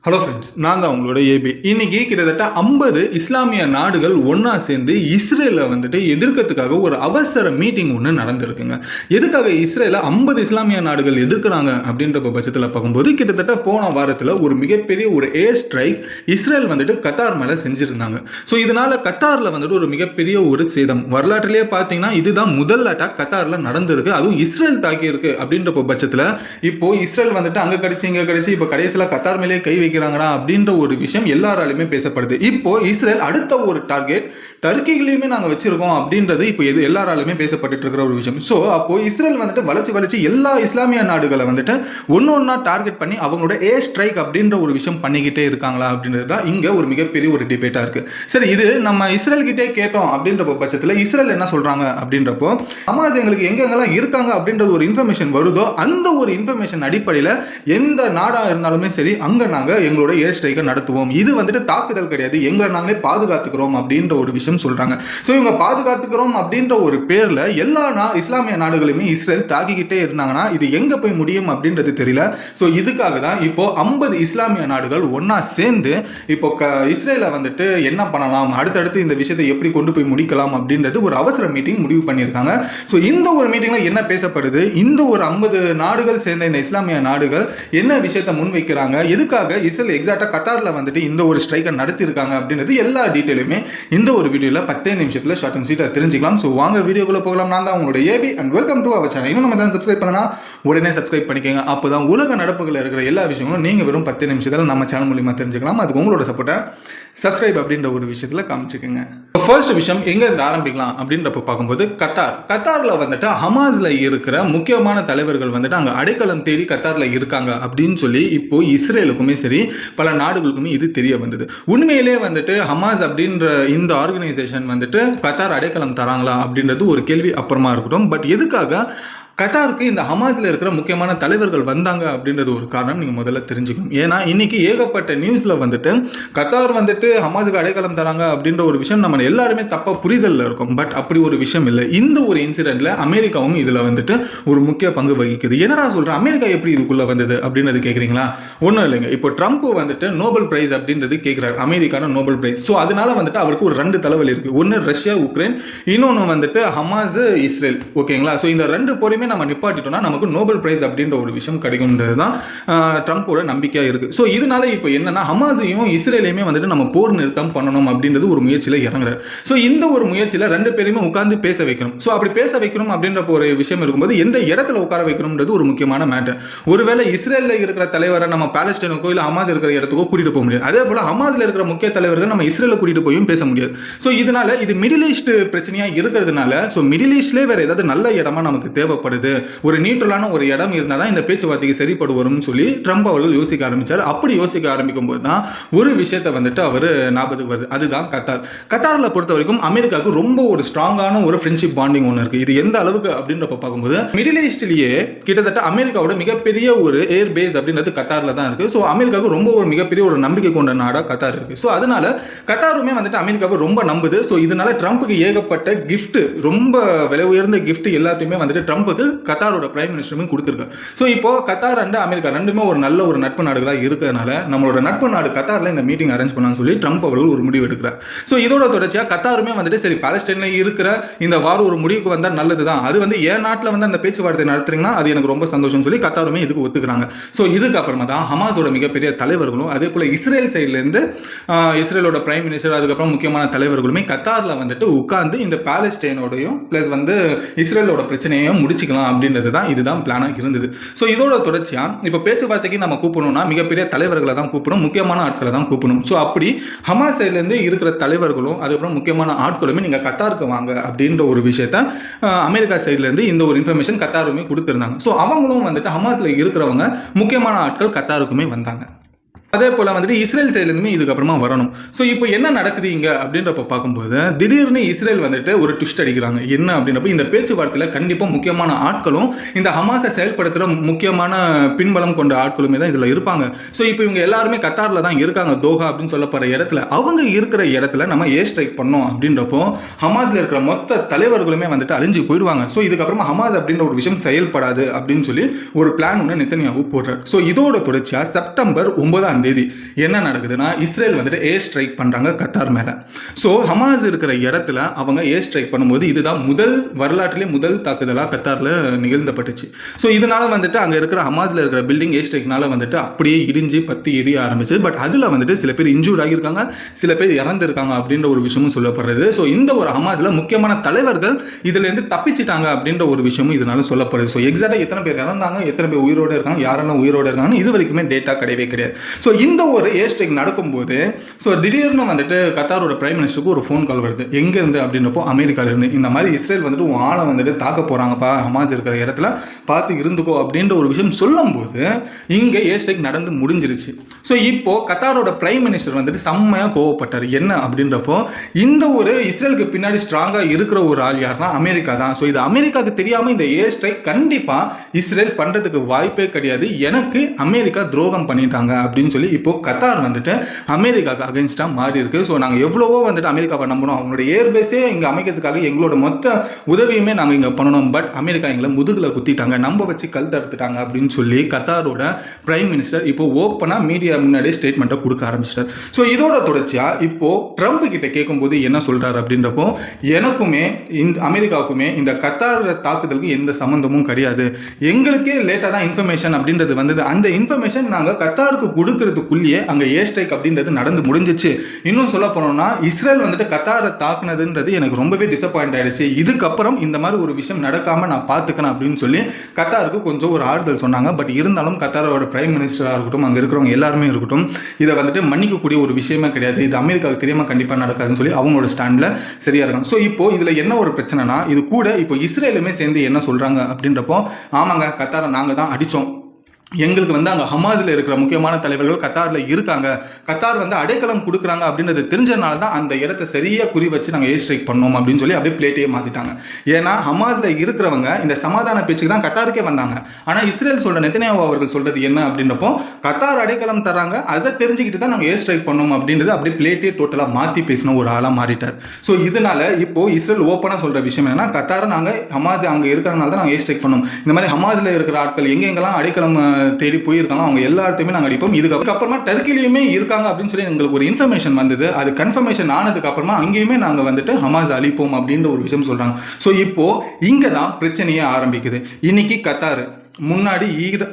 Hello friends, நான் தான் உங்களோட ஏபி. இன்னைக்கு கிட்டத்தட்ட 50 இஸ்லாமிய நாடுகள் ஒன்றா சேர்ந்து இஸ்ரேலை எதிர்க்கிறதுக்காக ஒரு அவசர மீட்டிங் ஒன்று நடந்திருக்குங்க. எதுக்காக இஸ்ரேலை 50 இஸ்லாமிய நாடுகள் எதிர்க்கிறாங்க அப்படின்ற பட்சத்தில் பார்க்கும்போது, கிட்டத்தட்ட போன வாரத்தில் ஒரு மிகப்பெரிய ஒரு ஏர் ஸ்ட்ரைக் இஸ்ரேல் கத்தார் மேலே செஞ்சுருந்தாங்க. ஸோ இதனால் கத்தாரில் ஒரு மிகப்பெரிய ஒரு சேதம். வரலாற்றிலேயே பார்த்தீங்கன்னா இதுதான் முதல் அட்டாக் கத்தாரில் நடந்திருக்கு. அதுவும் இஸ்ரேல் தாக்கியிருக்கு அப்படின்ற பட்சத்தில் இப்போ இஸ்ரேல் அங்கே கடிச்சு இங்கே கடிச்சு இப்போ கடைசியில் கத்தார் மேலேயே கை வைக்கிறாங்களா அப்படின்ற ஒரு விஷயம் எல்லாராலுமே பேசப்படுது. இப்போ இஸ்ரேல் அடுத்த ஒரு டார்கெட் டர்க்கிகளையுமே நாங்கள் வச்சிருக்கோம் அப்படின்றது இப்போ எல்லாராலுமே பேசப்பட்டு இருக்கிற ஒரு விஷயம். ஸோ அப்போ இஸ்ரேல் வளைச்சு எல்லா இஸ்லாமிய நாடுகளை ஒன்னா டார்கெட் பண்ணி அவங்களோட ஏர் ஸ்ட்ரைக் அப்படின்ற ஒரு விஷயம் பண்ணிக்கிட்டே இருக்காங்களா அப்படின்றது தான் இங்க ஒரு மிகப்பெரிய ஒரு டிபேட்டா இருக்கு. சரி, இது நம்ம இஸ்ரேல் கிட்டே கேட்டோம் அப்படின்ற பட்சத்தில் இஸ்ரேல் என்ன சொல்றாங்க அப்படின்றப்போ, ஹமாஸ் எங்களுக்கு எங்கெங்கெல்லாம் இருக்காங்க அப்படின்றது ஒரு இன்ஃபர்மேஷன் வருதோ அந்த ஒரு இன்ஃபர்மேஷன் அடிப்படையில் எந்த நாடா இருந்தாலுமே சரி அங்க நாங்க எங்களோட ஏர் ஸ்ட்ரைக்கை நடத்துவோம். இது தாக்குதல் கிடையாது, எங்களை நாங்களே பாதுகாத்துக்கிறோம் அப்படின்ற ஒரு விஷயம் சொல்றாங்க. சோ இவங்க பாதுகாத்துக்கிறோம் அப்படின்ற ஒரு பேர்ல எல்லா இஸ்லாமிய நாடுகளுமே இஸ்ரேல் தாக்கிக்கிட்டே இருந்தாங்கன்னா இது எங்க போய் முடியும் அப்படின்றது தெரியல. சோ இதுக்காக தான் இப்போ 50 இஸ்லாமிய நாடுகள் ஒன்னா சேர்ந்து இப்போ இஸ்ரேலை என்ன பண்ணலாம், அடுத்தடுத்து இந்த விஷயத்தை எப்படி கொண்டு போய் முடிக்கலாம் அப்படின்றது ஒரு அவசர மீட்டிங் முடிவு பண்ணியிருக்காங்க. ஸோ இந்த ஒரு மீட்டிங்ல என்ன பேசப்படுது, இந்த ஒரு 50 நாடுகள் சேர்ந்த இந்த இஸ்லாமிய நாடுகள் என்ன விஷயத்தை முன்வைக்கிறாங்க, எதுக்காக இஸ்ரேல் எக்ஸாக்டா கத்தார்ல இந்த ஒரு ஸ்ட்ரைக்கை நடத்தி இருக்காங்க அப்படின்றது எல்லா டீட்டெயிலுமே இந்த ஒரு வீடியோல 10 நிமிஷத்துல ஷார்ட் அண்ட் ஸ்வீட்டா தெரிஞ்சுக்கலாம். ஸோ வாங்க வீடியோக்குள்ள போகலாம். நான் தான் உங்களோட AB and welcome to our channel. இன்னும் நம்ம சேனல் சப்ஸ்கிரைப் பண்ணனா உடனே சப்ஸ்கிரைப் பண்ணிக்கோங்க. அப்போதான் உலக நடப்புகள் இருக்கிற எல்லா விஷயங்களும் நீங்க வெறும் 10 நிமிஷத்துல நம்ம சேனல் மூலியமா தெரிஞ்சுக்கலாம். அதுக்கு உங்களோட சப்போர்ட்டை சப்ஸ்கிரைப் அப்படின்ற ஒரு விஷயத்துல காமிச்சுக்கோங்க. ஃபர்ஸ்ட் விஷயம் எங்க இருந்து ஆரம்பிக்கலாம் அப்படின்றப்ப பார்க்கும்போது கத்தார்ல ஹமாஸ்ல இருக்கிற முக்கியமான தலைவர்கள் அங்க அடைக்கலம் தேடி கத்தார்ல இருக்காங்க அப்படின்னு சொல்லி இப்போ இஸ்ரேலுக்குமே சரி பல நாடுகளுக்குமே இது தெரிய வந்தது. உண்மையிலே ஹமாஸ் அப்படின்ற இந்த ஆர்கனைசேஷன் கத்தார் அடைக்கலம் தராங்களா அப்படின்றது ஒரு கேள்வி அப்புறமா இருக்கட்டும். பட் எதுக்காக கத்தாருக்கு இந்த ஹமாஸ்ல இருக்கிற முக்கியமான தலைவர்கள் வந்தாங்க அப்படின்றது ஒரு காரணம் நீங்க முதல்ல தெரிஞ்சுக்கணும். ஏன்னா இன்னைக்கு ஏகப்பட்ட நியூஸ்ல கத்தார் ஹமாஸுக்கு அடைக்கலம் தராங்க அப்படின்ற ஒரு விஷயம் நம்ம எல்லாருமே தப்பா புரிதல்ல இருக்கும். பட் அப்படி ஒரு விஷயம் இல்லை. இந்த ஒரு இன்சிடென்ட்ல அமெரிக்காவும் இதுல ஒரு முக்கிய பங்கு வகிக்குது. என்னடா சொல்ற, அமெரிக்கா எப்படி இதுக்குள்ள வந்தது அப்படின்றது கேக்குறீங்களா? ஒன்றும் இல்லைங்க. இப்போ ட்ரம்ப் நோபல் பிரைஸ் அப்படின்றது கேட்கிறார், அமெரிக்கான நோபல் பிரைஸ். ஸோ அதனால அவருக்கு ஒரு 2 தலைவலி இருக்கு. ஒன்னு ரஷ்யா உக்ரைன், இன்னொன்னு ஹமாஸ் இஸ்ரேல். ஓகேங்களா? ஸோ இந்த 2 போரையுமே நம்ம நிப்பாட்டிட்டோம்னா நமக்கு நோபல் பிரைஸ் அப்படின்ற ஒரு விஷயம் கிடைக்கும்ன்றது தான் ட்ரம்போட நம்பிக்கையா இருக்கு. ஸோ இதனால இப்போ என்னன்னா ஹமாஸையும் இஸ்ரேலையுமே நம்ம போர் நிறுத்தம் பண்ணணும் அப்படின்றது ஒரு முயற்சியில இறங்குறாரு. ஸோ இந்த ஒரு முயற்சியில 2 பேருமே உட்கார்ந்து பேச வைக்கணும். ஸோ அப்படி பேச வைக்கணும் அப்படின்ற ஒரு விஷயம் இருக்கும்போது எந்த இடத்துல உட்கார வைக்கணும்ன்றது ஒரு முக்கியமான மேட்டர். ஒருவேளை இஸ்ரேல்ல இருக்கிற தலைவரை நம்ம பாலஸ்தீனுக்கோ இல்ல ஹமாஸ் இருக்கிற இடத்துக்கோ கூட்டிட்டு போக முடியாது. அதே போல ஹமாஸ்ல இருக்கிற முக்கிய தலைவர்கள் நம்ம இஸ்ரேல கூட்டிட்டு போயும் பேச முடியாது. ஸோ இதனால இது மிடில் ஈஸ்ட் பிரச்சனையா இருக்கிறதுனால ஸோ மிடில் ஈஸ்ட்லேயே வேற ஏதாவது நல்ல இடமா நமக்கு தேவைப்படுது, ஒரு நியூட்ரலான ஒரு இடம் இருந்தால் தான் இந்த பேச்சுவார்த்தைக்கு சரிப்படு வரும்னு சொல்லி ட்ரம்ப் அவர்கள் யோசிக்க ஆரம்பிச்சார். அப்படி யோசிக்க ஆரம்பிக்கும் போது தான் ஒரு விஷயத்தை அவர் ஞாபகத்துக்கு வருது. அதுதான் கத்தார்ல பொறுத்த வரைக்கும் அமெரிக்காவுக்கு ரொம்ப ஒரு ஸ்ட்ராங்கான ஒரு ஃப்ரெண்ட்ஷிப் பாண்டிங் ஒன்று இருக்கு. இது எந்த அளவுக்கு அப்படின்றப்ப பார்க்கும்போது மிடில் ஈஸ்ட்லயே கிட்டத்தட்ட அமெரிக்காவோட மிகப்பெரிய ஒரு ஏர் பேஸ் அப்படின்றது கத்தார்ல தான் இருக்கு. ஸோ அமெரிக்காவுக்கு ரொம்ப ஒரு மிகப்பெரிய ஒரு நம்பிக்கை கொண்ட நாடா கத்தார் இருக்கு. ஸோ அதனால கத்தாருமே அமெரிக்காவை ரொம்ப நம்புது. ஸோ இதனால ட்ரம்ப்புக்கு ஏகப்பட்ட கிஃப்ட், ரொம்ப விலை உயர்ந்த கிஃப்ட் எல்லாத்தையுமே ட்ரம்ப்புக்கு கத்தாரோட பிரைம் மினிஸ்டரும் கொடுத்திருக்காரு. சோ இப்போ கத்தார் அண்ட் அமெரிக்கா ரெண்டுமே ஒரு நல்ல ஒரு நட்பு நாடுகளா இருக்கிறதுனால நம்மளோட நட்பு நாடு கத்தார்ல இந்த மீட்டிங் அரேஞ்ச் பண்ணலாம்னு சொல்லி ட்ரம்ப் அவர்கள் ஒரு முடிவு எடுக்கிறார். சோ இதோட தொடர்ச்சியா கத்தாருமே சரி பாலஸ்தீன்ல இருக்கிற இந்த வார் ஒரு முடிவுக்கு வந்தா நல்லதுதான், அது என் நாட்டில் அந்த பேச்சுவார்த்தை நடத்துறீங்கன்னா அது எனக்கு ரொம்ப சந்தோஷம் சொல்லி கத்தாருமே இதுக்கு ஒத்துக்கிறாங்க. சோ இதுக்கு அப்புறமா தான் ஹமாஸோட மிகப்பெரிய தலைவர்களும் அதே போல இஸ்ரேல் சைட்ல இருந்து இஸ்ரேலோட பிரைம் மினிஸ்டர் அதுக்கப்புறம் முக்கியமான தலைவர்களுமே கத்தார்ல உட்கார்ந்து இந்த பாலஸ்தீனோடையும் பிளஸ் இஸ்ரேலோட பிரச்சனையையும் முடிச்சுக்கலாம் அப்படின்றது தான் இதுதான் பிளானாக இருந்தது. ஸோ இதோட தொடர்ச்சியா இப்போ பேச்சுவார்த்தைக்கு நம்ம கூப்பிடணும்னா மிகப்பெரிய தலைவர்களை தான் கூப்பிடணும், முக்கியமான ஆட்களை தான் கூப்பிடணும். ஸோ அப்படி ஹமாஸ் சைட்லேருந்து இருக்கிற தலைவர்களும் அதுக்கப்புறம் முக்கியமான ஆட்களுமே நீங்கள் கத்தாருக்கு வாங்க அப்படின்ற ஒரு விஷயத்த அமெரிக்கா சைட்லேருந்து இந்த ஒரு இன்ஃபர்மேஷன் கத்தாருமே கொடுத்துருந்தாங்க. ஸோ அவங்களும் ஹமாஸில் இருக்கிறவங்க முக்கியமான ஆட்கள் கத்தாருக்குமே வந்தாங்க. அதே போல இஸ்ரேல் சைட்லேருந்துமே இதுக்கப்புறமா வரணும். ஸோ இப்போ என்ன நடக்குது இங்க அப்படின்றப்ப பார்க்கும்போது திடீர்னு இஸ்ரேல் ஒரு ட்விஸ்ட் அடிக்கிறாங்க. என்ன அப்படின்றப்ப இந்த பேச்சுவார்த்தையில் கண்டிப்பாக முக்கியமான ஆட்களும் இந்த ஹமாஸை செயல்படுத்துகிற முக்கியமான பின்பலம் கொண்ட ஆட்களுமே தான் இதில் இருப்பாங்க. ஸோ இப்போ இவங்க எல்லாருமே கத்தாரில் தான் இருக்காங்க, தோஹா அப்படின்னு சொல்லப்படுற இடத்துல. அவங்க இருக்கிற இடத்துல நம்ம ஏர் ஸ்ட்ரைக் பண்ணோம் அப்படின்றப்போ ஹமாஸில் இருக்கிற மொத்த தலைவர்களுமே அழிஞ்சு போயிடுவாங்க. ஸோ இதுக்கப்புறமா ஹமாஸ் அப்படின்ற ஒரு விஷயம் செயல்படாது அப்படின்னு சொல்லி ஒரு பிளான் ஒன்று நெத்தனியாஹு போடுறார். ஸோ இதோட தொடர்ச்சியாக செப்டம்பர் 9 தேதி என்ன நடக்குதுன்னா, இஸ்ரேல் வந்துட்டு ஏர் ஸ்ட்ரைக் பண்ணுறாங்க கத்தார் மேலே. ஸோ ஹமாஸ் இருக்கிற இடத்துல அவங்க ஏர் ஸ்ட்ரைக் பண்ணும்போது இதுதான் வரலாற்றிலே முதல் தாக்குதலாக கத்தாரில் நிகழ்ந்தப்பட்டுச்சு. ஸோ இதனால வந்துட்டு அங்கே இருக்கிற ஹமாஸில் இருக்கிற பில்டிங் ஏர் ஸ்ட்ரைக்னால வந்துட்டு அப்படியே இடிஞ்சு பற்றி எரிய ஆரம்பிச்சு. பட் அதில் வந்துட்டு சில பேர் இன்ஜூர் ஆகியிருக்காங்க, சில பேர் இறந்துருக்காங்க அப்படின்ற ஒரு விஷயமும் சொல்லப்படுறது. ஸோ இந்த ஒரு ஹமாஸில் முக்கியமான தலைவர்கள் இதுலேருந்து தப்பிச்சிட்டாங்க அப்படின்ற ஒரு விஷயமும் இதனால சொல்லப்படுது. ஸோ எக்ஸாக்டாக எத்தனை பேர் இறந்தாங்க, எத்தனை பேர் உயிரோடு இருக்காங்க, யாரெல்லாம் உயிரோடு இருக்காங்கன்னு இது வரைக்குமே டேட்டா கிடையவே கிடையாது. ஸோ இந்த ஒரு ஏர் ஸ்ட்ரைக் நடக்கும்போது திடீர்னு வந்துட்டு கத்தாரோட பிரைம் மினிஸ்டருக்கு ஒரு ஃபோன் கால் வருது. எங்கேருந்து அப்படின்றப்போ அமெரிக்காவிலேருந்து, இந்த மாதிரி இஸ்ரேல் வந்துட்டு உன் ஆளை வந்துட்டு தாக்க போகிறாங்கப்பா, ஹமாஸ் இருக்கிற இடத்துல பார்த்து இருந்துக்கோ அப்படின்ற ஒரு விஷயம் சொல்லும்போது இங்கே ஏர் ஸ்ட்ரைக் நடந்து முடிஞ்சிருச்சு. ஸோ இப்போ கத்தாரோட பிரைம் மினிஸ்டர் வந்துட்டு செம்மையாக கோவப்பட்டார். என்ன அப்படின்றப்போ, இந்த ஒரு இஸ்ரேலுக்கு பின்னாடி ஸ்ட்ராங்காக இருக்கிற ஒரு ஆள் யாருன்னா அமெரிக்கா தான். ஸோ இது அமெரிக்காவுக்கு தெரியாமல் இந்த ஏர் ஸ்ட்ரைக் கண்டிப்பாக இஸ்ரேல் பண்ணுறதுக்கு வாய்ப்பே கிடையாது, எனக்கு அமெரிக்கா துரோகம் பண்ணிட்டாங்க அப்படின்னு சொல்லி இப்போ கத்தார் வந்துட்டு அமெரிக்காவுக்கு அகைன்ஸ்டாக மாறி இருக்கு. ஸோ நாங்கள் எவ்வளவோ வந்துட்டு அமெரிக்காவை நம்பணும், அவங்களோட ஏர்பேஸே இங்கே அமைக்கிறதுக்காக எங்களோட மொத்த உதவியுமே நாங்கள் இங்கே பண்ணணும், பட் அமெரிக்கா எங்களை முதுகில் குத்திட்டாங்க, நம்ப வச்சு கல் தடுத்துட்டாங்க அப்படின்னு சொல்லி கத்தாரோட பிரைம் மினிஸ்டர் இப்போ ஓப்பனாக மீடியா முன்னாடி ஸ்டேட்மெண்ட்டை கொடுக்க ஆரம்பிச்சிட்டார். ஸோ இதோட தொடர்ச்சியாக இப்போ ட்ரம்ப் கிட்ட கேட்கும்போது என்ன சொல்றாரு அப்படின்றப்போ, எனக்குமே இந்த அமெரிக்காவுக்குமே இந்த கத்தார் தாக்குதலுக்கு எந்த சம்மந்தமும் கிடையாது, எங்களுக்கே லேட்டாக தான் இன்ஃபர்மேஷன் அப்படின்றது வந்தது, அந்த இன்ஃபர்மேஷன் நாங்கள் கத்தாருக்கு கொடுக்கறதுக்குள்ளேயே அங்கே ஏர் ஸ்ட்ரைக் அப்படின்றது நடந்து முடிஞ்சிச்சு. இன்னும் சொல்ல போனோம்னா இஸ்ரேல் வந்துட்டு கத்தாரை தாக்குனதுன்றது எனக்கு ரொம்பவே டிசப்பாயிண்ட் ஆயிடுச்சு, இதுக்கப்புறம் இந்த மாதிரி ஒரு விஷயம் நடக்காம நான் பார்த்துக்கிறேன் அப்படின்னு சொல்லி கத்தாருக்கு கொஞ்சம் ஒரு ஆறுதல் சொன்னாங்க. பட் இருந்தாலும் கத்தாரோட பிரைம் மினிஸ்டராக இருக்கட்டும், அங்கே இருக்கிறவங்க எல்லாருமே இருக்கட்டும், இதை வந்துட்டு மன்னிக்கக்கூடிய ஒரு விஷயமே கிடையாது, இது அமெரிக்காவுக்கு தெரியாமல் கண்டிப்பாக நடக்காதுன்னு சொல்லி அவங்களோட ஸ்டாண்டில் சரியா இருக்காங்க. ஸோ இப்போ இதில் என்ன ஒரு பிரச்சனைனா, இது கூட இப்போ இஸ்ரேலுமே சேர்ந்து என்ன சொல்றாங்க அப்படின்றப்போ, ஆமாங்க கத்தாரை நாங்கள் தான் அடித்தோம், எங்களுக்கு அங்கே ஹமாஸில் இருக்கிற முக்கியமான தலைவர்கள் கத்தாரில் இருக்காங்க, கத்தார் அடைக்கலம் கொடுக்குறாங்க அப்படின்றது தெரிஞ்சனால தான் அந்த இடத்த சரியாக குறி வச்சு நாங்கள் ஏர் ஸ்ட்ரைக் பண்ணோம் அப்படின்னு சொல்லி அப்படியே பிளேட்டையே மாற்றிட்டாங்க. ஏன்னா ஹமாஸில் இருக்கிறவங்க இந்த சமாதான பேச்சுக்கு தான் கத்தாருக்கே வந்தாங்க. ஆனால் இஸ்ரேல் சொல்கிற நெத்தனியாஹு அவர்கள் சொல்கிறது என்ன அப்படின்றப்போ, கத்தார் அடைக்கலம் தராங்க, அதை தெரிஞ்சுக்கிட்டு தான் நாங்கள் ஏர் ஸ்ட்ரைக் பண்ணோம் அப்படின்றது அப்படியே பிளேட்டே டோட்டலாக மாற்றி பேசின ஒரு ஆளாக மாறிட்டார். ஸோ இதனால இப்போ இஸ்ரேல் ஓப்பனாக சொல்கிற விஷயம் என்னன்னா, கத்தாரை நாங்கள் ஹமாஸ் அங்கே இருக்கிறனால தான் நாங்கள் ஏர் ஸ்ட்ரைக் பண்ணோம், இந்த மாதிரி ஹமாஸில் இருக்கிற ஆட்கள் எங்கெங்கெல்லாம் அடைக்கலம் தேடி போயிருக்காங்க அவங்க எல்லாத்தையுமே நாங்கள் அடிப்போம், இதுக்கப்புறமா டர்க்கிலையுமே இருக்காங்க அப்படின்னு சொல்லி எங்களுக்கு ஒரு இன்ஃபர்மேஷன் வந்தது, அது கன்ஃபர்மேஷன் ஆனதுக்கு அப்புறமா அங்கேயுமே நாங்கள் வந்துட்டு ஹமாஸ் அழிப்போம் அப்படின்ற ஒரு விஷயம் சொல்றாங்க. ஸோ இப்போ இங்கே தான் பிரச்சனையே ஆரம்பிக்குது. இன்னைக்கு கத்தார், முன்னாடி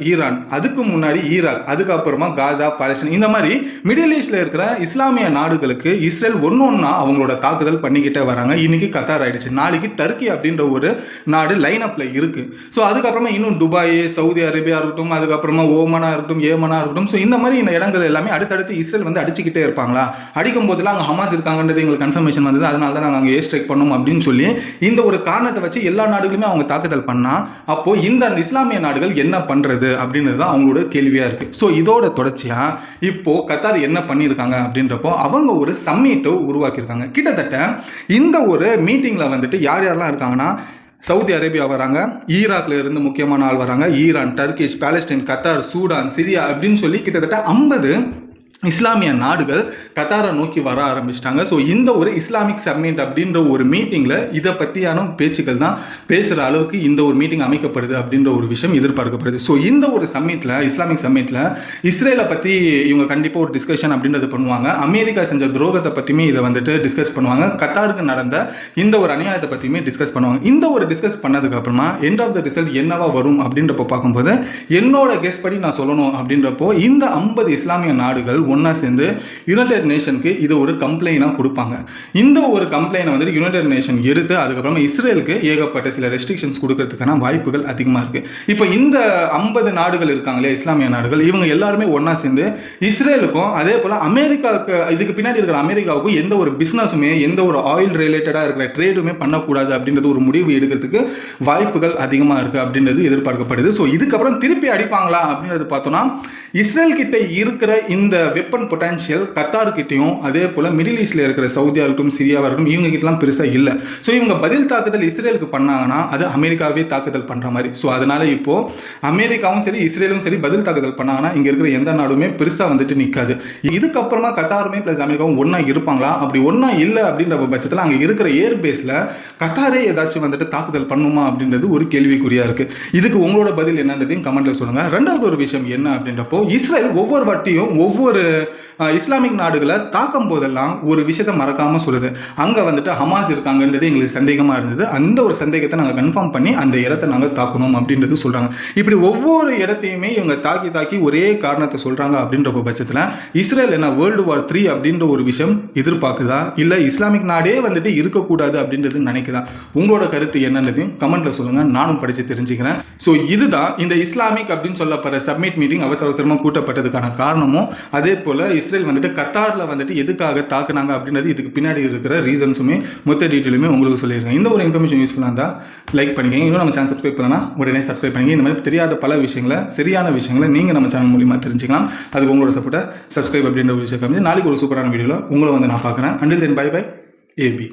ஈரான், அதுக்கு முன்னாடி ஈராக், அதுக்கப்புறமா காசா, பாலஸ்தீன், இந்த மாதிரி மிடில் ஈஸ்ட்ல இருக்கிற இஸ்லாமிய நாடுகளுக்கு இஸ்ரேல் ஒன்னொன்னா அவங்களோட தாக்குதல் பண்ணிக்கிட்டே வராங்க. இன்னைக்கு கத்தார் ஆயிடுச்சு, நாளைக்கு டர்க்கி அப்படின்ற ஒரு நாடு லைன் அப்ல இருக்கு. ஸோ அதுக்கப்புறமா இன்னும் துபாய், சவுதி அரேபியா இருக்கட்டும், அதுக்கப்புறமா ஓமனா இருக்கட்டும், ஏமனா இருக்கட்டும், ஸோ இந்த மாதிரி இந்த இடங்கள் எல்லாமே அடுத்தடுத்து இஸ்ரேல் அடிச்சுக்கிட்டே இருப்பாங்களா, அடிக்கும் போதெல்லாம் அங்கே ஹமாஸ் இருக்காங்கன்றது எங்களுக்கு கன்ஃபர்மேஷன் வந்தது, அதனால தான் நாங்கள் அங்கே ஏர் ஸ்ட்ரைக் பண்ணோம் அப்படின்னு சொல்லி இந்த ஒரு காரணத்தை வச்சு எல்லா நாடுகளுமே அவங்க தாக்குதல் பண்ணா, அப்போ இந்த இஸ்லாமிய நாடுகள் என்ன பண்றது அப்படின்றது தான் அவங்களோட கேள்வியா இருக்கு. ஸோ இதோட தொடர்ச்சியா இப்போ கத்தார் என்ன பண்ணியிருக்காங்க அப்படின்றப்போ, அவங்க ஒரு சம்மிட்டை உருவாக்கியிருக்காங்க. கிட்டத்தட்ட இந்த ஒரு மீட்டிங்ல யார் யாரெல்லாம் இருக்காங்கன்னா, சவுதி அரேபியா வராங்க, ஈராக்ல இருந்து முக்கியமான ஆள் வராங்க, Iran, Turkish, Palestine, Qatar, Sudan, Syria அப்படின்னு சொல்லி கிட்டத்தட்ட 50 இஸ்லாமிய நாடுகள் கத்தாரை நோக்கி வர ஆரம்பிச்சிட்டாங்க. ஸோ இந்த ஒரு இஸ்லாமிக் சம்மிட் அப்படின்ற ஒரு மீட்டிங்கில் இதை பற்றியான பேச்சுக்கள் தான் பேசுகிற அளவுக்கு இந்த ஒரு மீட்டிங் அமைக்கப்படுது அப்படின்ற ஒரு விஷயம் எதிர்பார்க்கப்படுது. ஸோ இந்த ஒரு சம்மிட்டில், இஸ்லாமிக் சம்மிட்டில் இஸ்ரேலை பற்றி இவங்க கண்டிப்பாக ஒரு டிஸ்கஷன் அப்படின்றது பண்ணுவாங்க, அமெரிக்கா செஞ்ச துரோகத்தை பற்றியுமே இதை டிஸ்கஸ் பண்ணுவாங்க, கத்தாருக்கு நடந்த இந்த ஒரு அநியாயத்தை பற்றியுமே டிஸ்கஸ் பண்ணுவாங்க. இந்த ஒரு டிஸ்கஸ் பண்ணதுக்கப்புறமா எண்ட் ஆஃப் த ரிசல்ட் என்னவா வரும் அப்படின்றப்போ பார்க்கும்போது, என்னோட கெஸ் படி நான் சொல்லணும் அப்படின்றப்போ, இந்த 50 இஸ்லாமிய நாடுகள் ஒன்னா சேர்ந்து யுனைடெட் நேஷனுக்கு இது ஒரு கம்ப்ளைண்டாக கொடுப்பாங்க. இந்த ஒரு கம்ப்ளைண்ட் யுனைடெட் நேஷன் எடுத்து அதுக்கப்புறமா இஸ்ரேலுக்கு ஏகப்பட்ட சில ரெஸ்ட்ரிக்ஷன்ஸ் கொடுக்கறதுக்கான வாய்ப்புகள் அதிகமாக இருக்கு. இப்போ இந்த 50 நாடுகள் இருக்காங்களே இஸ்லாமிய நாடுகள், இவங்க எல்லாருமே ஒன்னா சேர்ந்து இஸ்ரேலுக்கும் அதே போல அமெரிக்காவுக்கு, இதுக்கு பின்னாடி இருக்கிற அமெரிக்காவுக்கும் எந்த ஒரு பிசினஸுமே, எந்த ஒரு ஆயில் ரிலேட்டடா இருக்கிற ட்ரேடுமே பண்ணக்கூடாது அப்படின்றது ஒரு முடிவு எடுக்கிறதுக்கு வாய்ப்புகள் அதிகமாக இருக்கு அப்படின்றது எதிர்பார்க்கப்படுது. ஸோ இதுக்கப்புறம் திருப்பி அடிப்பாங்களா அப்படின்றது பார்த்தோம்னா, இஸ்ரேல் கிட்ட இருக்கிற இந்த வெப்பன் பொட்டன்ஷியல் கத்தார் கிட்டையும் அதே போல மிடில் ஈஸ்ட்ல இருக்கிற சவுதியா இருக்கட்டும், சிரியாவா இருக்கட்டும், இவங்க கிட்டலாம் பெருசா இல்லை. ஸோ இவங்க பதில் தாக்குதல் இஸ்ரேலுக்கு பண்ணாங்கன்னா அது அமெரிக்காவே தாக்குதல் பண்ற மாதிரி. ஸோ அதனால இப்போ அமெரிக்காவும் சரி இஸ்ரேலும் சரி பதில் தாக்குதல் பண்ணாங்கன்னா இங்க இருக்கிற எந்த நாடுமே பெருசா நிற்காது. இதுக்கப்புறமா கத்தாருமே பிளஸ் அமெரிக்காவும் ஒன்னா இருப்பாங்களா? அப்படி ஒன்னா இல்லை அப்படின்ற பட்சத்தில் அங்கே இருக்கிற ஏர்பேஸ்ல கத்தாரே ஏதாச்சும் தாக்குதல் பண்ணுமா அப்படின்றது ஒரு கேள்விக்குறியா இருக்கு. இதுக்கு உங்களோட பதில் என்னன்றதையும் கமெண்ட்ல சொல்லுங்க. ரெண்டாவது ஒரு விஷயம் என்ன அப்படின்றப்போ, இஸ்ரேல் ஒவ்வொரு வாட்டியும் ஒவ்வொரு இஸ்லாமிக் நாடுகளை தாக்கும் போதெல்லாம் ஒரு விஷயத்தை மறக்காமல் சொல்லுது, அங்கே வந்துட்டு ஹமாஸ் இருக்காங்கன்றது எங்களுக்கு சந்தேகமாக இருந்தது, அந்த ஒரு சந்தேகத்தை நாங்கள் கன்ஃபார்ம் பண்ணி அந்த இடத்த நாங்கள் தாக்கணும் அப்படின்றது சொல்கிறாங்க. இப்படி ஒவ்வொரு இடத்தையுமே இவங்க தாக்கி ஒரே காரணத்தை சொல்கிறாங்க. அப்படின்ற பட்சத்தில் இஸ்ரேல் என்ன வேர்ல்டு வார் 3 அப்படின்ற ஒரு விஷயம் எதிர்பார்க்குதா, இல்லை இஸ்லாமிக் நாடே வந்துட்டு இருக்கக்கூடாது அப்படின்றது நினைக்குதா? உங்களோட கருத்து என்னன்றதையும் கமெண்ட்ல சொல்லுங்கள், நானும் படித்து தெரிஞ்சுக்கிறேன். ஸோ இதுதான் இந்த இஸ்லாமிக் அப்படின்னு சொல்லப்படுற சப்மிட் மீட்டிங் அவசரமாக கூட்டப்பட்டதுக்கான காரணமும், அதே போல் இஸ்ரேல் வந்துட்டு கத்தாரில் வந்துட்டு எதுக்காக தாக்குனாங்க அப்படின்றது, இதுக்கு பின்னாடி இருக்கிற ரீசன்ஸுமே மொத்த டீட்டெயிலுமே உங்களுக்கு சொல்லியிருக்கேன். இந்த ஒரு இன்ஃபர்மேஷன் யூஸ்ஃபுல்லாக இருந்தால் லைக் பண்ணிக்கங்க. இன்னும் நம்ம சேனல் சப்ஸ்கிரைப் பண்ணலாம், உடனே சப்ஸ்கிரைப் பண்ணிங்க. இந்த மாதிரி தெரியாத பல விஷயங்களை, சரியான விஷயங்களை நீங்கள் நம்ம சேனல் மூலியமாக தெரிஞ்சுக்கலாம். அதுக்கு உங்களோட சப்போர்ட்டை சப்ஸ்கிரைப் அப்படின்ற ஒரு விஷயம் காமிச்சு நாளைக்கு ஒரு சூப்பரான வீடியோவில் உங்களை வந்து நான் பார்க்குறேன். Until then bye bye AB.